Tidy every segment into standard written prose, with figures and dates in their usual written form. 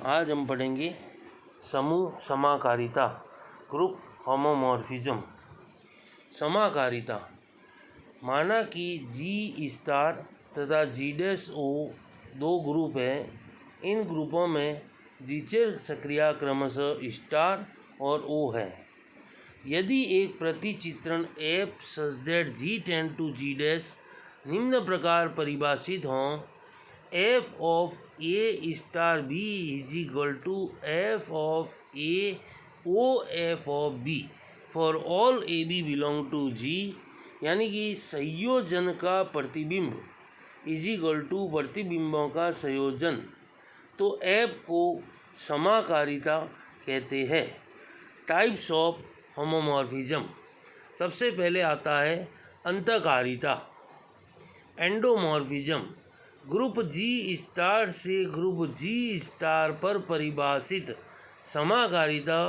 आज हम पढ़ेंगे समूह समाकारिता, ग्रुप होमोमॉर्फिज्म। समाकारिता माना कि जी स्टार तथा जी डैश ओ दो ग्रुप हैं। इन ग्रुपों में द्विचर सक्रिया क्रमशः स्टार और ओ है। यदि एक प्रतिचित्रण f such that G tend to G dash निम्न प्रकार परिभाषित हों: f of a star b is equal to f of a o f of b for all a b belong to G, यानी कि संयोजन का प्रतिबिंब इज इक्वल टू प्रतिबिंबों का संयोजन, तो एफ को समाकारिता कहते हैं। Types of homomorphism. सबसे पहले आता है अंतःकारिता, एंडोमॉर्फिज्म। ग्रुप जी स्टार से ग्रुप जी स्टार पर परिभाषित समाकारिता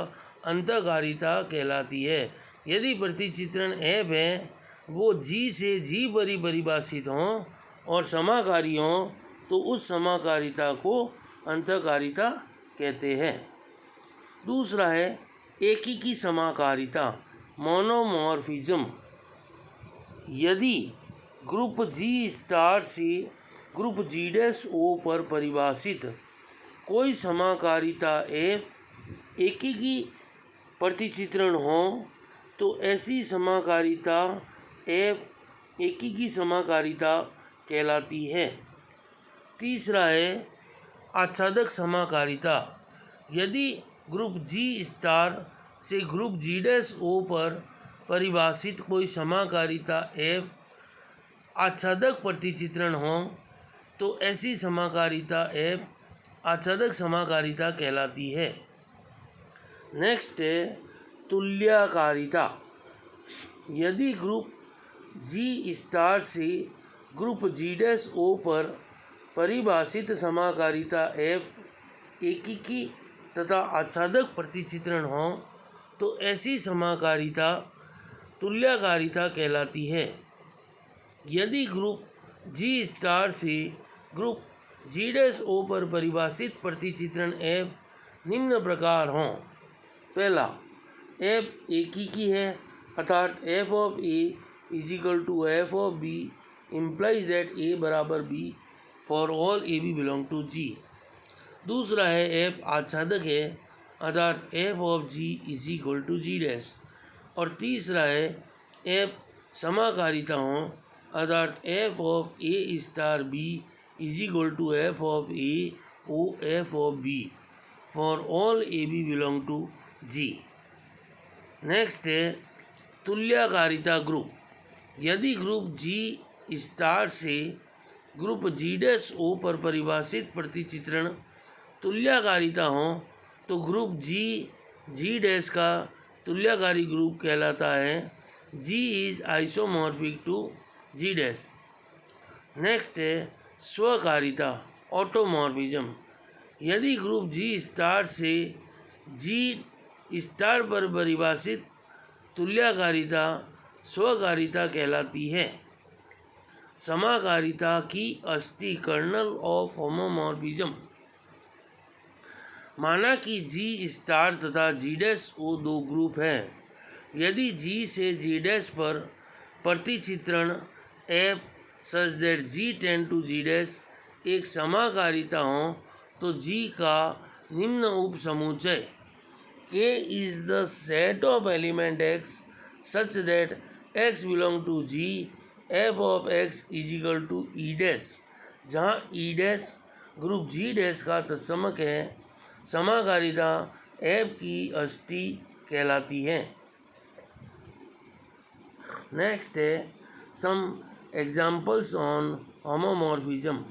अंतःकारिता कहलाती है। यदि प्रतिचित्रण एफ है वो जी से जी पर ही परिभाषित हों और समाकारी हों तो उस समाकारिता को अंतःकारिता कहते हैं। दूसरा है एकीकी समाकारिता, मोनोमॉर्फिज्म। यदि ग्रुप जी स्टार से ग्रुप जी डैश ओ पर परिभाषित कोई समाकारिता एफ एकीकी प्रतिचित्रण हो तो ऐसी समाकारिता एफ एकीकी समाकारिता कहलाती है। तीसरा है आच्छादक समाकारिता। यदि ग्रुप जी स्टार से ग्रुप जी डैश ओ पर परिभाषित कोई समाकारिता एफ आच्छादक प्रतिचित्रण हो तो ऐसी समाकारिता एफ आच्छादक समाकारिता कहलाती है। नेक्स्ट है तुल्यकारिता। यदि ग्रुप जी स्टार से ग्रुप जी डैश ओ पर परिभाषित समाकारिता एफ एकीकी तथा आच्छादक प्रतिचित्रण हो तो ऐसी समाकारिता तुल्यकारिता कहलाती है। यदि ग्रुप जी स्टार से ग्रुप जी डैश ओ पर परिभाषित प्रतिचित्रण एफ निम्न प्रकार हों: पहला, एफ एकीकी है अर्थात f of a is equal to f of b implies that a बराबर b for all a b belong to G. दूसरा है एफ आच्छादक है अर्थात f of G is equal to G dash. और तीसरा है एफ समाकारिता हों अर्थात f of a star b is equal to f of a o f of b for all a b belong to G. Next है तुल्यकारिता group. यदि group G star से group G dash O पर परिभाषित प्रतिचित्रण तुल्यकारिता हो तो group G dash का तुल्यकारी group कहलाता है। G is isomorphic to G dash. Next है स्वकारिता, ऑटोमॉर्फिज्म। यदि ग्रुप जी स्टार से जी स्टार पर परिभाषित तुल्यकारिता स्वकारिता कहलाती है। समाकारिता की अस्थि, कर्नल ऑफ होमोमॉर्फिज्म। माना कि जी स्टार तथा जी डैश ओ दो ग्रुप हैं। यदि जी से जी डैश पर प्रतिचित्रण f such that G tend to G dash एक समाकारिता हो तो जी का निम्न उपसमुच्चय के is the set of element x such that x belong to G f of x is equal to e dash, जहाँ e dash group G dash का तत्समक है। समाकारिता एफ की अस्थि कहलाती है। नेक्स्ट है सम एग्जाम्पल्स ऑन होमोमॉर्फिज्म।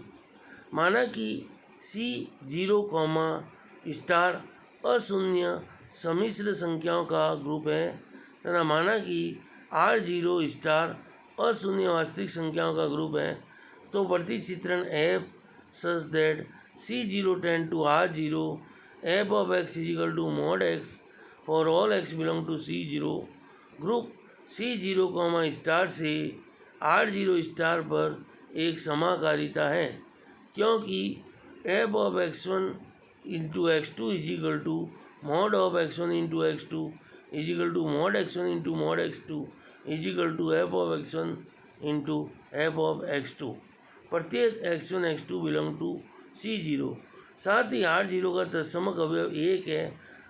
माना कि सी जीरो कॉमा स्टार अशून्य सम्मिश्र संख्याओं का ग्रुप है तथा माना कि आर जीरो स्टार अशून्य वास्तविक संख्याओं का ग्रुप है, तो प्रतिचित्रण f such that C zero tend to R zero f of x is equal to mod x for all x belong to C zero group C zero comma star से R zero star पर एक समाकारिता है, क्योंकि f of x one into x2 is equal to mod of x1 into x2 is equal to mod x1 into mod x2 is equal to f of x1 into f of x2। प्रत्येक x1 x2 belong to C0। साथ ही R0 का तत्समक अवयव 1 है,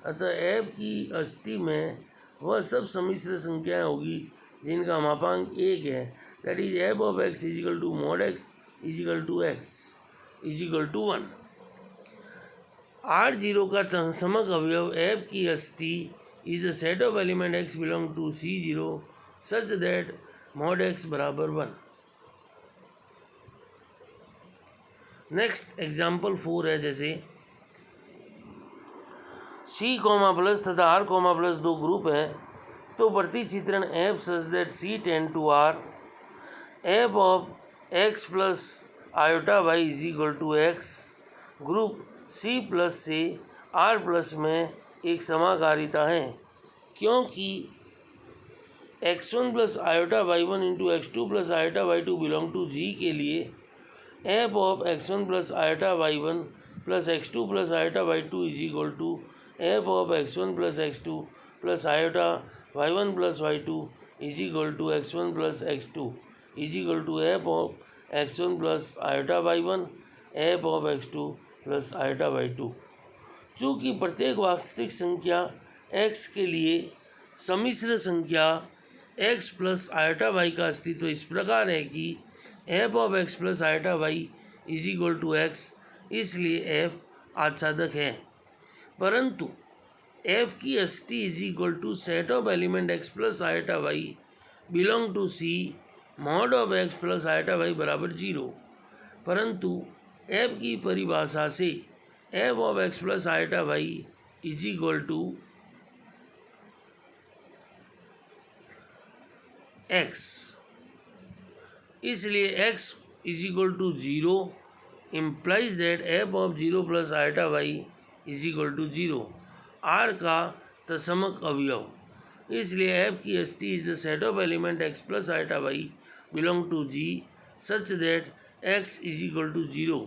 अतः f की अस्थिति में वह सब सम्मिश्र संख्याएं होगी जिनका मापांक 1 है, that is f of x is equal to mod x is equal to x is equal to 1। R0 का तत्समक अवयव f की अस्थिति is a set of element x belong to C0 such that mod x बराबर 1। Next example 4 है, जैसे C comma plus तथा R comma plus दो ग्रुप हैं, तो प्रतिचित्रण f such that C tend to R f of x plus iota y is equal to x group C plus से R plus में एक समाकारिता है, क्योंकि x1 plus iota y1 into x2 plus iota y2 belong to G के लिए f of x1 plus iota y1 plus x2 plus iota y2 is equal to f of x1 plus x2 plus iota y1 plus y2 is equal to x1 plus x2 is equal to f of x1 plus iota y1 f of x2 plus iota y2। चूँकि प्रत्येक वास्तविक संख्या x के लिए सम्मिश्र संख्या x plus iota y का अस्तित्व इस प्रकार है कि f of x plus iota y is equal to x, इसलिए f आच्छादक है। परंतु f की अस्थिति is equal to set of element x plus iota y belong to C mod of x plus iota y बराबर 0। परंतु f की परिभाषा से f of x plus iota y is equal to x, इसलिए x is equal to 0 implies that f of 0 plus iota y is equal to 0 R का तत्समक अवयव, इसलिए f की अस्थिति is the set of element x plus iota y belong to G such that x is equal to 0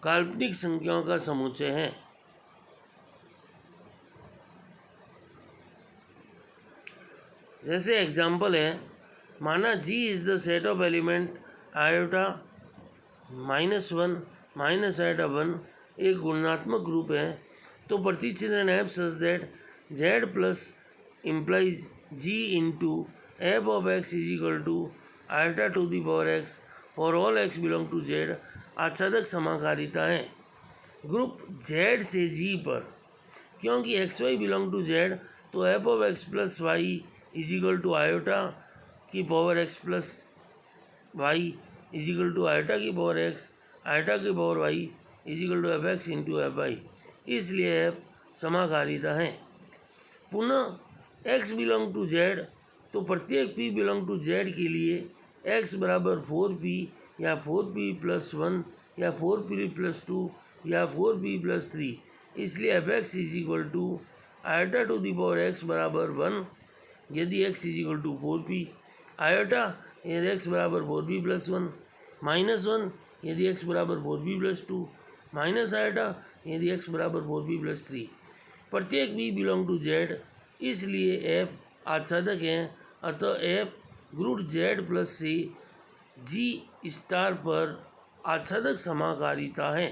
काल्पनिक संख्याओं का समुच्चय है। जैसे एग्जाम्पल है, माना G is the set of element iota -1 minus iota 1 एक गुणात्मक ग्रुप है, तो प्रतिचित्रण f such that z plus implies G into f of x is equal to iota to the power x for all x belong to z आच्छादक समाकारिता है group z से G पर। क्योंकि x y belong to z, तो f of x plus y is equal to iota की power x plus y is equal to iota की power x iota की power y is equal to f x into f y, इसलिए f समाकारिता है। पुनः x belong to z, तो प्रत्येक p belong to z के लिए x बराबर 4p या 4p प्लस 1 या 4p प्लस 2 या 4p प्लस 3, इसलिए f x is equal to iota to the power x बराबर 1 यदि x is equal to 4p, iota यदि x बराबर 4p प्लस 1, माइनस 1 यदि x बराबर 4p प्लस 2, माइनस आयोटा यदि x बराबर 4p प्लस 3। प्रत्येक p बिलोंग टू z, इसलिए f आच्छादक हैं, अतः f ग्रुप z प्लस से G स्टार पर आच्छादक समाकारिता है।